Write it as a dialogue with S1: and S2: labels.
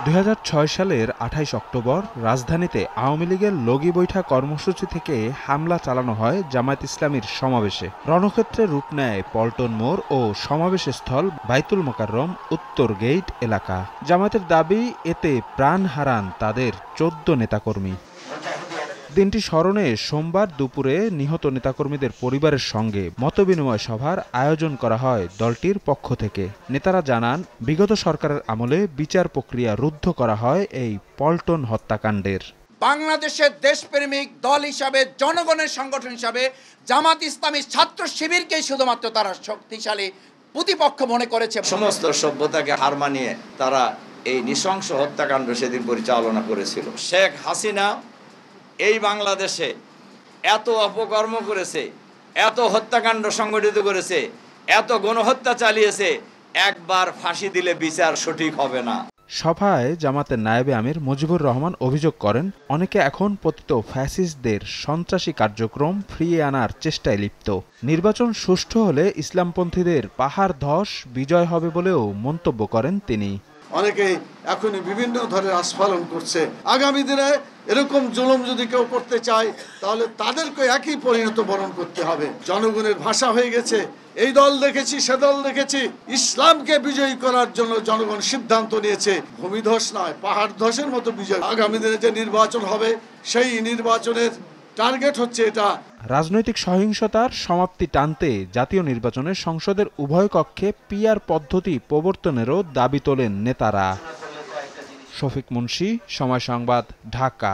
S1: ২০০৬ সালের ২৮ অক্টোবর রাজধানীতে আওয়ামী লীগের লগি বৈঠা কর্মসূচি থেকে হামলা চালানো হয় জামায়াত ইসলামীর সমাবেশে। রণক্ষেত্রে রূপ নেয় পল্টন মোড় ও সমাবেশস্থল বাইতুল মোকাররম উত্তর গেইট এলাকা। জামায়াতের দাবি, এতে প্রাণ হারান তাদের ১৪ নেতাকর্মী। দিনটি স্মরণে সোমবার দুপুরে নিহত নেতাকর্মীদের পরিবারের সঙ্গে মতবিনিময় সভার আয়োজন করা হয় দলটির পক্ষ থেকে। নেতারা জানান, বিগত সরকারের আমলে বিচার প্রক্রিয়া রুদ্ধ করা হয় এই পল্টন হত্যাকাণ্ডের।
S2: বাংলাদেশের দেশপ্রেমিক দল হিসাবে, জনগণের সংগঠন হিসাবে জামাত ইসলামী ছাত্র শিবিরকেই শুধুমাত্র তারা শক্তিশালী প্রতিপক্ষ মনে করেছে।
S3: সমস্ত সভ্যতাকে হার মানিয়ে তারা এই নৃশংস হত্যাকাণ্ড সেদিন পরিচালনা করেছিল। শেখ হাসিনা এই বাংলাদেশে এত অপকর্ম করেছে, এত হত্যাকাণ্ড সংগঠিত করেছে, এত গণহত্যা চালিয়েছে, একবার ফাঁসি দিলে বিচার সঠিক হবে না।
S1: সভায় জামাতের নায়েবে আমির মুজিবুর রহমান অভিযোগ করেন, অনেকে এখন পতিত ফ্যাসিস্টদের সন্ত্রাসী কার্যক্রম ফিরিয়ে আনার চেষ্টায় লিপ্ত। নির্বাচন সুষ্ঠু হলে ইসলামপন্থীদের পাহাড় ধস বিজয় হবে বলেও মন্তব্য করেন তিনি।
S4: অনেকেই এখনই বিভিন্ন ধরনের আস্ফালন করছে। আগামী দিনে এরকম জুলুম যদি কেউ করতে চায়, তাহলে তাদেরকে একই পরিণত বরণ করতে হবে। জনগণের ভাষা হয়ে গেছে, এই দল দেখেছি, সে দল দেখেছি। ইসলামকে বিজয়ী করার জন্য জনগণ সিদ্ধান্ত নিয়েছে, ভূমিধস নয়, পাহাড় ধসের মতো বিজয়। আগামী দিনে যে নির্বাচন হবে, সেই নির্বাচনের টার্গেট হচ্ছে এটা।
S1: রাজনৈতিক সহিংসতার সমাপ্তি টানতে জাতীয় নির্বাচনে সংসদের উভয় কক্ষে পিআর পদ্ধতি প্রবর্তনেরও দাবি তোলেন নেতারা। শফিক মুন্সি, সময় সংবাদ, ঢাকা।